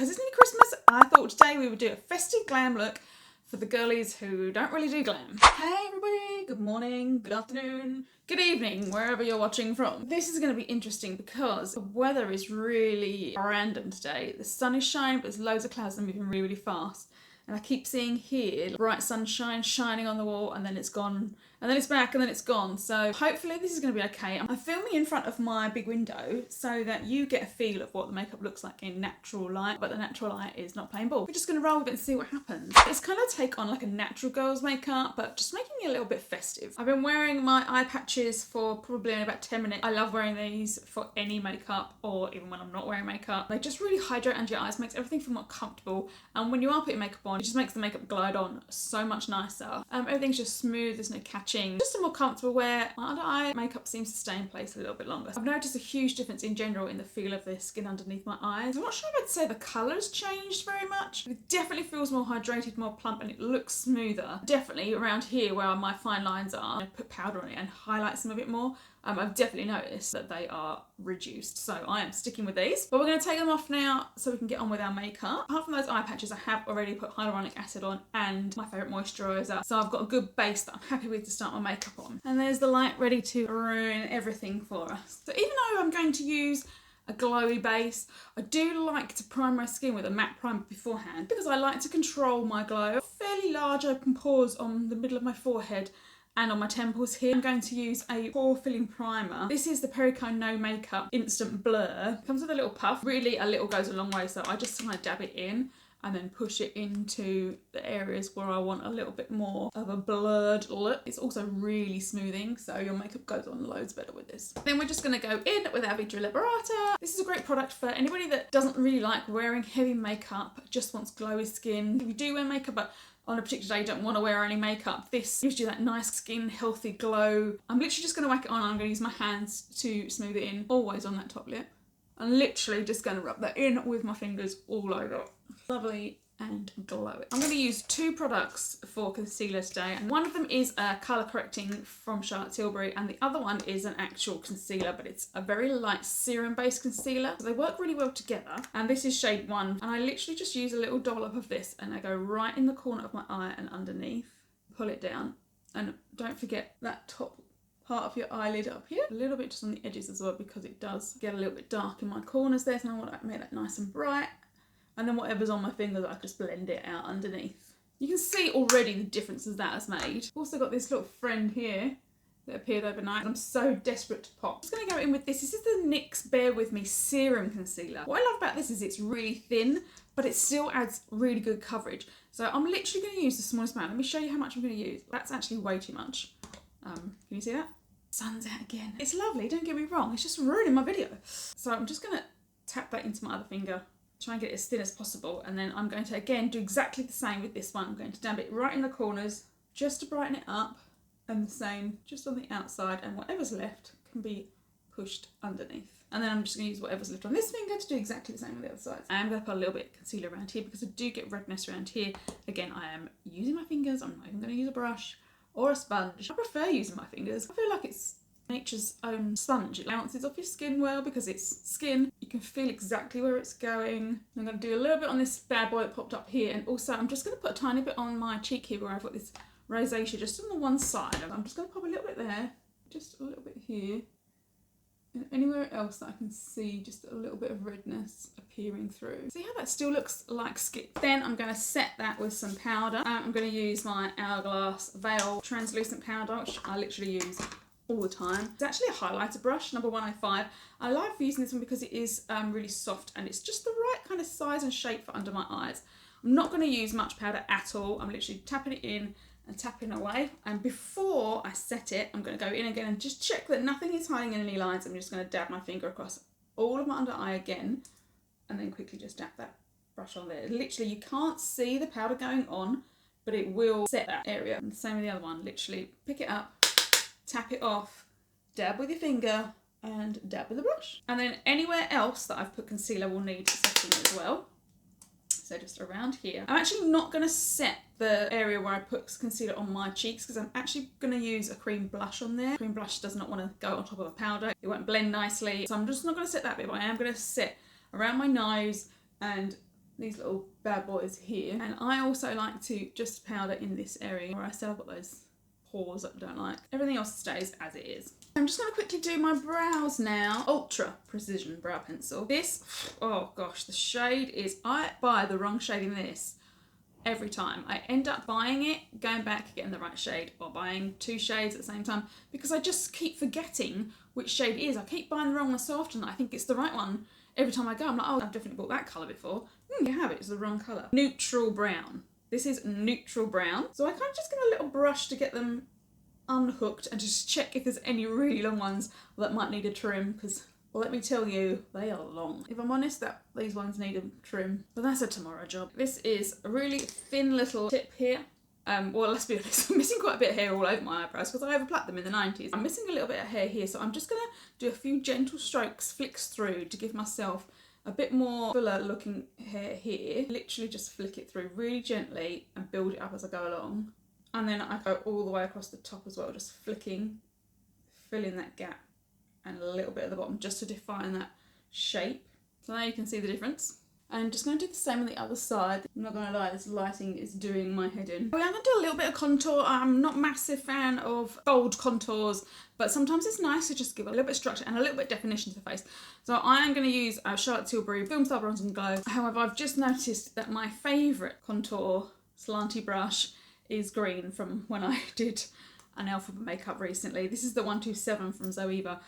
because it's nearly Christmas, I thought today we would do a festive glam look for the girlies who don't really do glam. Hey everybody, good morning, good afternoon, good evening, wherever you're watching from. This is going to be interesting because the weather is really random today. The sun is shining, but there's loads of clouds and moving really, really fast. And I keep seeing here bright sunshine shining on the wall, and then it's gone, and then it's back, and then it's gone. So hopefully this is going to be okay. I'm filming in front of my big window so that you get a feel of what the makeup looks like in natural light, but the natural light is not playing ball. We're just going to roll with it and see what happens. It's kind of take on like a natural girl's makeup, but just making it a little bit festive. I've been wearing my eye patches for probably only about 10 minutes. I love wearing these for any makeup, or even when I'm not wearing makeup. They just really hydrate under your eyes, makes everything feel more comfortable. And when you are putting makeup on, it just makes the makeup glide on so much nicer. Everything's just smooth, there's no catching. Just a more comfortable wear. My under eye makeup seems to stay in place a little bit longer. I've noticed a huge difference in general in the feel of the skin underneath my eyes. I'm not sure if I'd say the colour's changed very much. It definitely feels more hydrated, more plump, and it looks smoother. Definitely around here where my fine lines are, I put powder on it and highlights them a bit more. I've definitely noticed that they are reduced, so I am sticking with these. But we're going to take them off now so we can get on with our makeup. Apart from those eye patches, I have already put hyaluronic acid on and my favourite moisturiser, so I've got a good base that I'm happy with to start my makeup on. And there's the light ready to ruin everything for us. So even though I'm going to use a glowy base, I do like to prime my skin with a matte primer beforehand because I like to control my glow. Fairly large open pores on the middle of my forehead and on my temples here. I'm going to use a pore filling primer. This is the Perricone No Makeup Instant Blur. It comes with a little puff. Really, a little goes a long way, so I just kind of dab it in and then push it into the areas where I want a little bit more of a blurred look. It's also really smoothing, so your makeup goes on loads better with this. Then we're just gonna go in with our VITA LIBERATA. This is a great product for anybody that doesn't really like wearing heavy makeup, just wants glowy skin. If you do wear makeup, but on a particular day you don't want to wear any makeup, this gives you that nice skin, healthy glow. I'm literally just going to whack it on. I'm going to use my hands to smooth it in, always on that top lip. I'm literally just going to rub that in with my fingers all over. Lovely and glowy. I'm going to use two products for concealer today. And one of them is a colour correcting from Tilbury, and the other one is an actual concealer, but it's a very light serum based concealer. So they work really well together. And this is shade 1. And I literally just use a little dollop of this and I go right in the corner of my eye and underneath. Pull it down. And don't forget that top part of your eyelid up here. A little bit just on the edges as well, because it does get a little bit dark in my corners there. So I want to make that nice and bright. And then whatever's on my fingers, I just blend it out underneath. You can see already the differences that has made. Also got this little friend here that appeared overnight. I'm so desperate to pop. I'm just gonna go in with this. This is the NYX Bear With Me Serum Concealer. What I love about this is it's really thin, but it still adds really good coverage. So I'm literally gonna use the smallest amount. Let me show you how much I'm gonna use. That's actually way too much. Can you see that? Sun's out again. It's lovely, don't get me wrong. It's just ruining my video. So I'm just gonna tap that into my other finger. Try and get it as thin as possible, and then I'm going to again do exactly the same with this one. I'm going to dab it right in the corners just to brighten it up, and the same just on the outside, and whatever's left can be pushed underneath. And then I'm just going to use whatever's left on this finger to do exactly the same on the other side. I am going to put a little bit of concealer around here because I do get redness around here. Again, I am using my fingers. I'm not even going to use a brush or a sponge. I prefer using my fingers. I feel like it's nature's own sponge. It bounces off your skin well because it's skin. You can feel exactly where it's going. I'm going to do a little bit on this bad boy that popped up here, and also I'm just going to put a tiny bit on my cheek here where I've got this rosacea just on the one side. I'm just going to pop a little bit there, just a little bit here, and anywhere else that I can see just a little bit of redness appearing through. See how that still looks like skin? Then I'm going to set that with some powder. I'm going to use my Hourglass Veil Translucent Powder, which I literally use all the time. It's actually a highlighter brush, number 105. I love using this one because it is really soft and it's just the right kind of size and shape for under my eyes. I'm not going to use much powder at all. I'm literally tapping it in and tapping away. And before I set it, I'm going to go in again and just check that nothing is hiding in any lines. I'm just going to dab my finger across all of my under eye again, and then quickly just dab that brush on there. Literally, you can't see the powder going on, but it will set that area. And the same with the other one. Literally, pick it up, tap it off, dab with your finger, and dab with a brush. And then anywhere else that I've put concealer will need setting as well. So just around here. I'm actually not going to set the area where I put concealer on my cheeks because I'm actually going to use a cream blush on there. Cream blush does not want to go on top of a powder. It won't blend nicely. So I'm just not going to set that bit, but I am going to set around my nose and these little bad boys here. And I also like to just powder in this area where I said I've got those pores that I don't like. Everything else stays as it is. I'm just going to quickly do my brows now. Ultra Precision Brow Pencil. This, oh gosh, the shade is, I buy the wrong shade in this every time. I end up buying it, going back, getting the right shade, or buying 2 shades at the same time, because I just keep forgetting which shade it is. I keep buying the wrong one so often that I think it's the right one. Every time I go, I'm like, oh, I've definitely bought that colour before. You have it, it's the wrong colour. Neutral brown. This is neutral brown. So I kind of just get a little brush to get them unhooked and just check if there's any really long ones that might need a trim, because well, let me tell you, they are long. If I'm honest, these ones need a trim, but that's a tomorrow job. This is a really thin little tip here. Well, let's be honest, I'm missing quite a bit of hair all over my eyebrows because I overplucked them in the 90s. I'm missing a little bit of hair here, so I'm just gonna do a few gentle strokes, flicks through to give myself a bit more fuller looking hair here. Literally just flick it through really gently and build it up as I go along. And then I go all the way across the top as well, just flicking, filling that gap and a little bit at the bottom just to define that shape. So now you can see the difference. I'm just going to do the same on the other side. I'm not going to lie, this lighting is doing my head in. I'm going to do a little bit of contour. I'm not a massive fan of bold contours, but sometimes it's nice to just give a little bit of structure and a little bit of definition to the face. So I am going to use Charlotte Tilbury Filmstar Bronze and Glow. However, I've just noticed that my favourite contour slanty brush is green from when I did an E.L.F makeup recently. This is the 127 from ZOEVA.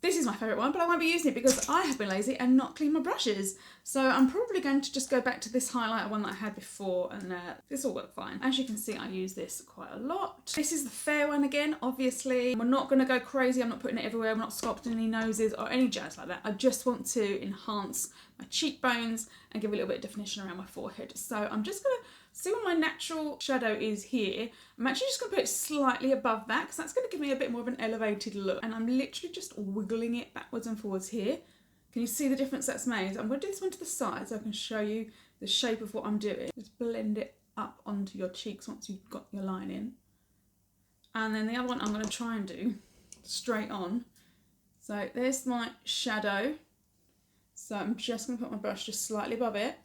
This is my favourite one, but I won't be using it because I have been lazy and not cleaned my brushes. So I'm probably going to just go back to this highlighter one that I had before, and this will work fine. As you can see, I use this quite a lot. This is the fair one again, obviously. We're not going to go crazy. I'm not putting it everywhere. I'm not sculpting any noses or any jazz like that. I just want to enhance my cheekbones and give a little bit of definition around my forehead. So I'm just going to see what my natural shadow is here. I'm actually just going to put it slightly above that because that's going to give me a bit more of an elevated look. And I'm literally just wiggling it backwards and forwards here. Can you see the difference that's made? I'm going to do this one to the side so I can show you the shape of what I'm doing. Just blend it up onto your cheeks once you've got your line in. And then the other one I'm going to try and do straight on. So there's my shadow. So I'm just going to put my brush just slightly above it.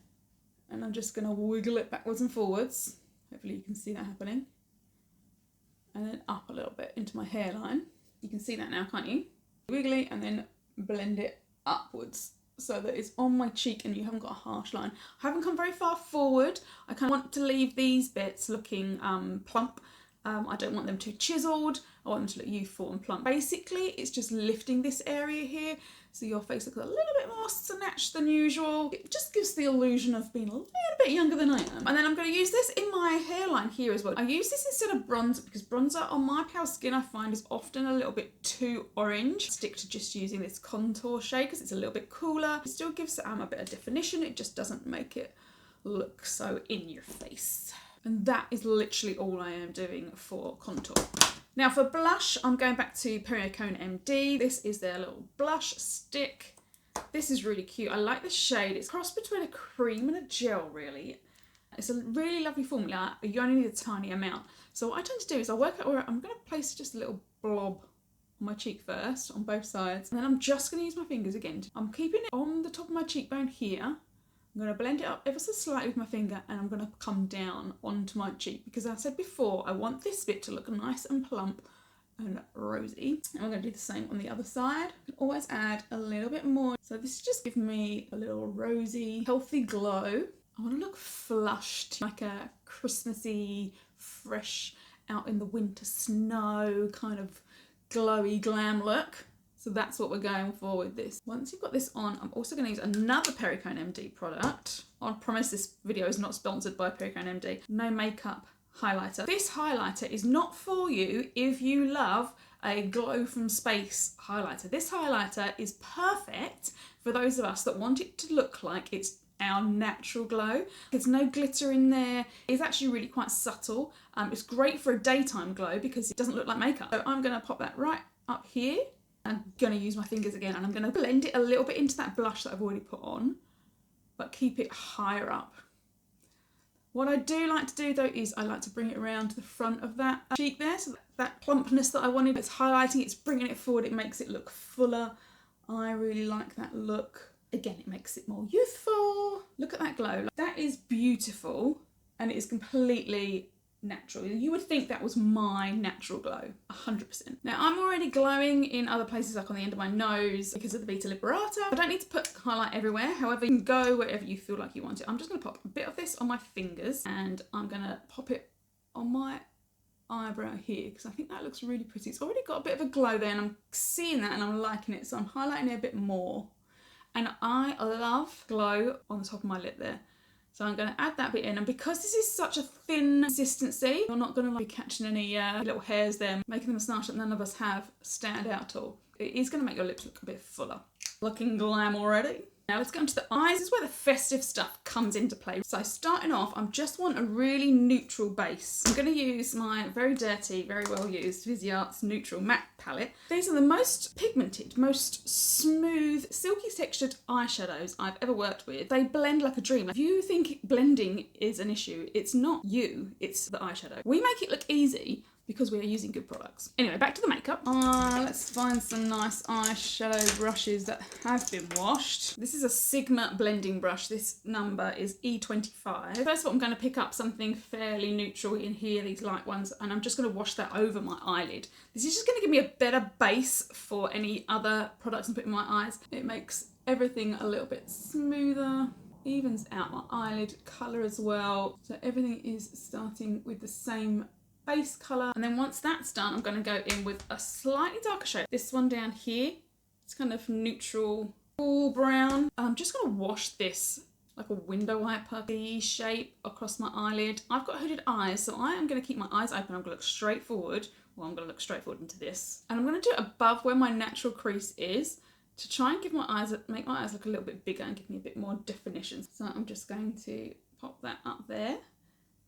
And I'm just going to wiggle it backwards and forwards. Hopefully you can see that happening. And then up a little bit into my hairline. You can see that now, can't you? Wiggly and then blend it upwards so that it's on my cheek and you haven't got a harsh line. I haven't come very far forward. I kind of want to leave these bits looking plump. I don't want them too chiseled. I want them to look youthful and plump. Basically, it's just lifting this area here so your face looks a little bit more snatched than usual. It just gives the illusion of being a little bit younger than I am. And then I'm going to use this in my hairline here as well. I use this instead of bronzer because bronzer on my pale skin I find is often a little bit too orange. I stick to just using this contour shade because it's a little bit cooler. It still gives a bit of definition. It just doesn't make it look so in your face. And that is literally all I am doing for contour. Now for blush, I'm going back to Perricone MD. This is their little blush stick. This is really cute. I like the shade. It's a cross between a cream and a gel, really. It's a really lovely formula. You only need a tiny amount. So what I tend to do is I work out where I'm going to place just a little blob on my cheek first, on both sides. And then I'm just going to use my fingers again. I'm keeping it on the top of my cheekbone here. I'm going to blend it up ever so slightly with my finger and I'm going to come down onto my cheek because as I said before, I want this bit to look nice and plump and rosy. And we're going to do the same on the other side. You can always add a little bit more. So this is just giving me a little rosy, healthy glow. I want to look flushed, like a Christmassy, fresh, out in the winter snow kind of glowy glam look. So that's what we're going for with this. Once you've got this on, I'm also going to use another Perricone MD product. I promise this video is not sponsored by Perricone MD. No makeup highlighter. This highlighter is not for you if you love a glow from space highlighter. This highlighter is perfect for those of us that want it to look like it's our natural glow. There's no glitter in there. It's actually really quite subtle. It's great for a daytime glow because it doesn't look like makeup. So I'm going to pop that right up here. I'm going to use my fingers again and I'm going to blend it a little bit into that blush that I've already put on, but keep it higher up. What I do like to do though is I like to bring it around to the front of that cheek there, so that plumpness that I wanted, it's highlighting, it's bringing it forward, it makes it look fuller. I really like that look. Again, it makes it more youthful. Look at that glow. That is beautiful, and it is completely natural. You would think that was my natural glow, 100%. Now, I'm already glowing in other places, like on the end of my nose, because of the VITA LIBERATA. I don't need to put highlight everywhere. However, you can go wherever you feel like you want it. I'm just gonna pop a bit of this on my fingers, and I'm gonna pop it on my eyebrow here, because I think that looks really pretty. It's already got a bit of a glow there, and I'm seeing that and I'm liking it, so I'm highlighting it a bit more. And I love glow on the top of my lip there. So I'm going to add that bit in, and because this is such a thin consistency, you're not going to be catching any little hairs there, making the moustache that none of us have stand out at all. It is going to make your lips look a bit fuller. Looking glam already. Now let's go into the eyes. This is where the festive stuff comes into play. So starting off, I just want a really neutral base. I'm going to use my very dirty, very well used Viseart's Neutral Matte palette. These are the most pigmented, most smooth, silky textured eyeshadows I've ever worked with. They blend like a dream. If you think blending is an issue, it's not you, it's the eyeshadow. We make it look easy because we are using good products. Anyway, back to the makeup. Let's find some nice eyeshadow brushes that have been washed. This is a Sigma blending brush. This number is E25. First of all, I'm going to pick up something fairly neutral in here, these light ones, and I'm just going to wash that over my eyelid. This is just going to give me a better base for any other products I'm putting in my eyes. It makes everything a little bit smoother, evens out my eyelid colour as well. So everything is starting with the same base colour, and then once that's done, I'm going to go in with a slightly darker shade. This one down here, it's kind of neutral, cool brown. I'm just going to wash this like a window wiper shape across my eyelid. I've got hooded eyes, so I am going to keep my eyes open. I'm going to look straight forward. Well, I'm going to look straight forward into this, and I'm going to do it above where my natural crease is to try and give my eyes, make my eyes look a little bit bigger and give me a bit more definition. So I'm just going to pop that up there.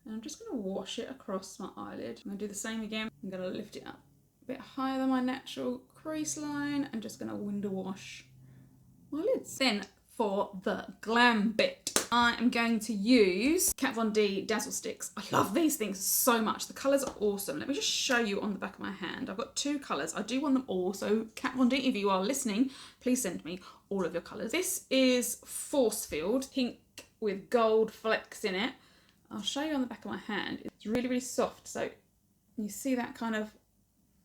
And I'm just going to wash it across my eyelid. I'm going to do the same again. I'm going to lift it up a bit higher than my natural crease line and just going to window wash my lids. Then for the glam bit, I am going to use Kat Von D Dazzle Sticks. I love these things so much. The colours are awesome. Let me just show you on the back of my hand. I've got two colours. I do want them all. So Kat Von D, if you are listening, please send me all of your colours. This is Force Field, pink with gold flecks in it. I'll show you on the back of my hand. It's really, really soft. So you see that kind of,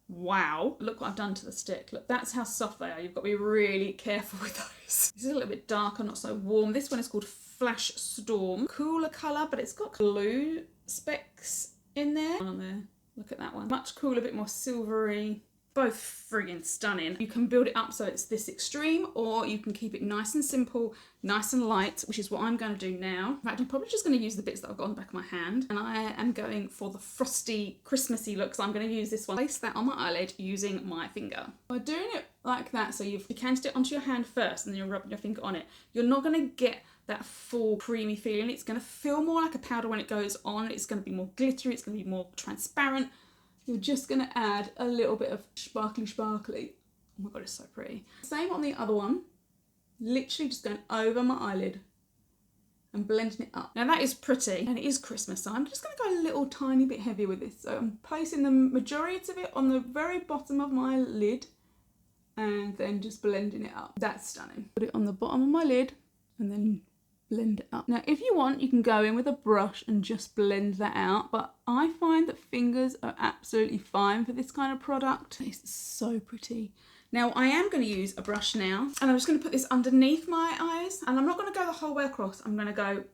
wow. Look what I've done to the stick. Look, that's how soft they are. You've got to be really careful with those. This is a little bit darker, not so warm. This one is called Flash Storm. Cooler colour, but it's got blue specks in there. On there. Look at that one. Much cooler, a bit more silvery. Both friggin' stunning. You can build it up so it's this extreme, or you can keep it nice and simple, nice and light, which is what I'm going to do now. In fact, I'm probably just going to use the bits that I've got on the back of my hand, and I am going for the frosty, Christmassy look, so I'm going to use this one. Place that on my eyelid using my finger. By doing it like that, so you've decanted it onto your hand first, and then you're rubbing your finger on it, you're not going to get that full creamy feeling. It's going to feel more like a powder when it goes on. It's going to be more glittery, it's going to be more transparent. You're just going to add a little bit of sparkly. Oh my god, it's so pretty. Same on the other one. Literally just going over my eyelid and blending it up. Now that is pretty, and it is Christmas, so I'm just going to go a little tiny bit heavier with this. So I'm placing the majority of it on the very bottom of my lid and then just blending it up. That's stunning. Put it on the bottom of my lid and then blend it up. Now, if you want, you can go in with a brush and just blend that out, but I find that fingers are absolutely fine for this kind of product. It's so pretty. Now, I am going to use a brush now, and I'm just going to put this underneath my eyes, and I'm not going to go the whole way across. I'm going to go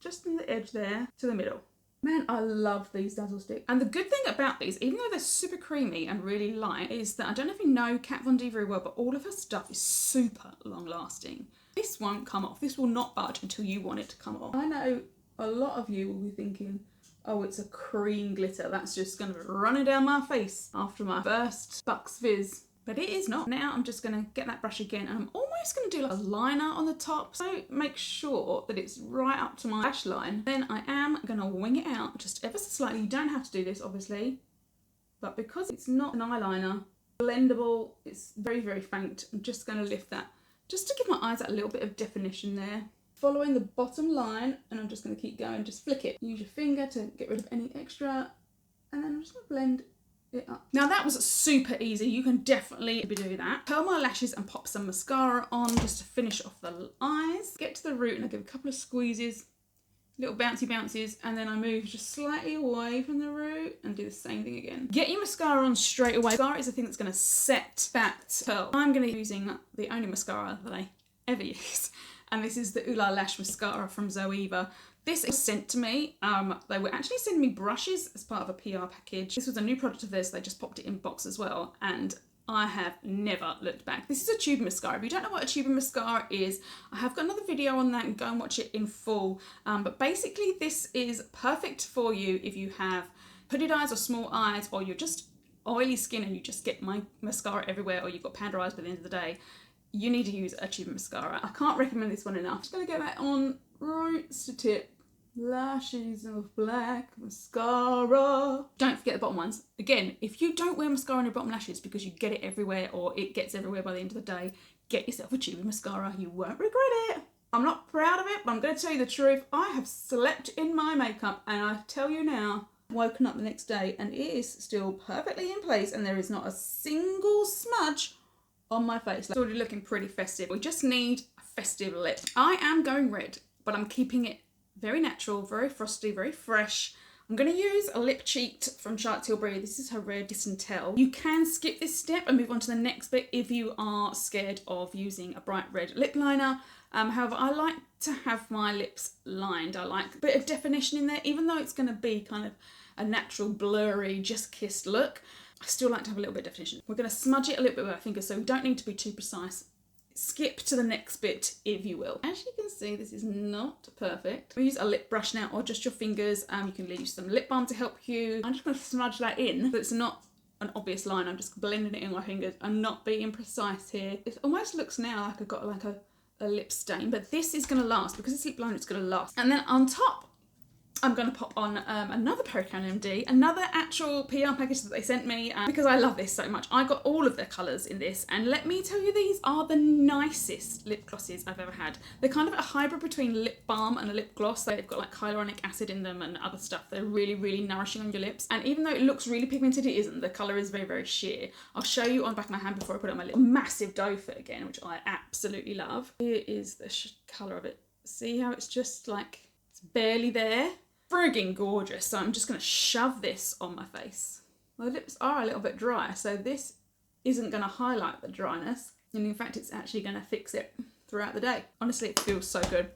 just from the edge there to the middle. Man, I love these Dazzle Sticks. And the good thing about these, even though they're super creamy and really light, is that I don't know if you know Kat Von D very well, but all of her stuff is super long lasting. This won't come off. This will not budge until you want it to come off. I know a lot of you will be thinking, oh, it's a cream glitter. That's just going to run it down my face after my first Bucks Fizz. But it is not. Now I'm just going to get that brush again, and I'm almost going to do like a liner on the top. So make sure that it's right up to my lash line. Then I am going to wing it out just ever so slightly. You don't have to do this, obviously. But because it's not an eyeliner, blendable, it's very, very faint. I'm just going to lift that just to give my eyes that little bit of definition there. Following the bottom line, and I'm just going to keep going, just flick it. Use your finger to get rid of any extra, and then I'm just going to blend it up. Now that was super easy. You can definitely do that. Curl my lashes and pop some mascara on just to finish off the eyes. Get to the root and I give a couple of squeezes, little bouncy bounces, and then I move just slightly away from the root and do the same thing again. Get your mascara on straight away. Mascara is the thing that's going to set that curl. I'm going to be using the only mascara that I ever use, and this is the Lash mascara from ZOEVA. This was sent to me. They were actually sending me brushes as part of a PR package. This was a new product of theirs. They just popped it in box as well, and I have never looked back. This is a tube mascara. If you don't know what a tube mascara is, I have got another video on that and go and watch it in full. But basically this is perfect for you if you have hooded eyes or small eyes, or you're just oily skin and you just get my mascara everywhere, or you've got panda eyes by the end of the day. You need to use a tube mascara. I can't recommend this one enough. Just gonna get that on roots to tip. Lashes of black mascara. Don't forget the bottom ones. Again, if you don't wear mascara on your bottom lashes because you get it everywhere or it gets everywhere by the end of the day, get yourself a tube mascara. You won't regret it. I'm not proud of it, but I'm going to tell you the truth. I have slept in my makeup, and I tell you now, woken up the next day and it is still perfectly in place, and there is not a single smudge on my face. It's already looking pretty festive. We just need a festive lip. I am going red, but I'm keeping it very natural, very frosty, very fresh. I'm going to use a lip cheat from Tilbury. This is her red Kiss and Tell. You can skip this step and move on to the next bit if you are scared of using a bright red lip liner. However, I like to have my lips lined. I like a bit of definition in there, even though it's going to be kind of a natural, blurry, just kissed look. I still like to have a little bit of definition. We're going to smudge it a little bit with our fingers, so we don't need to be too precise. Skip to the next bit, if you will. As you can see, this is not perfect. We use a lip brush now, or just your fingers. You can use some lip balm to help you. I'm just going to smudge that in, but it's not an obvious line. I'm just blending it in my fingers. I'm not being precise here. It almost looks now like I've got like a lip stain, but this is going to last. Because it's lip liner, it's going to last. And then on top, I'm going to pop on another Perricone MD, another actual PR package that they sent me, because I love this so much. I got all of their colours in this, and let me tell you, these are the nicest lip glosses I've ever had. They're kind of a hybrid between lip balm and a lip gloss. They've got like hyaluronic acid in them and other stuff. They're really, really nourishing on your lips. And even though it looks really pigmented, it isn't. The colour is very, very sheer. I'll show you on the back of my hand before I put it on my lip. Massive doe foot again, which I absolutely love. Here is the colour of it. See how it's just like, it's barely there? Frigging gorgeous. So I'm just going to shove this on my face. My lips are a little bit dry, so this isn't going to highlight the dryness, and in fact it's actually going to fix it throughout the day. Honestly, it feels so good.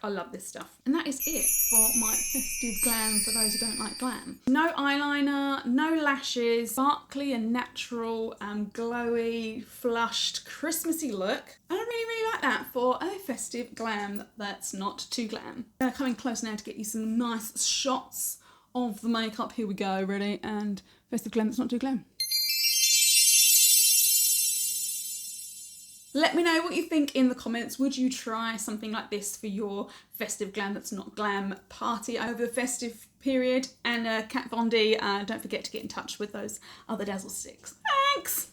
I love this stuff. And that is it for my festive glam for those who don't like glam. No eyeliner, no lashes, sparkly and natural and glowy, flushed, Christmassy look. And I really, really like that for a festive glam that's not too glam. I'm coming close now to get you some nice shots of the makeup. Here we go, ready? And festive glam that's not too glam. Let me know what you think in the comments. Would you try something like this for your festive glam that's not glam party over the festive period? And Kat Von D, don't forget to get in touch with those other Dazzle sticks. Thanks!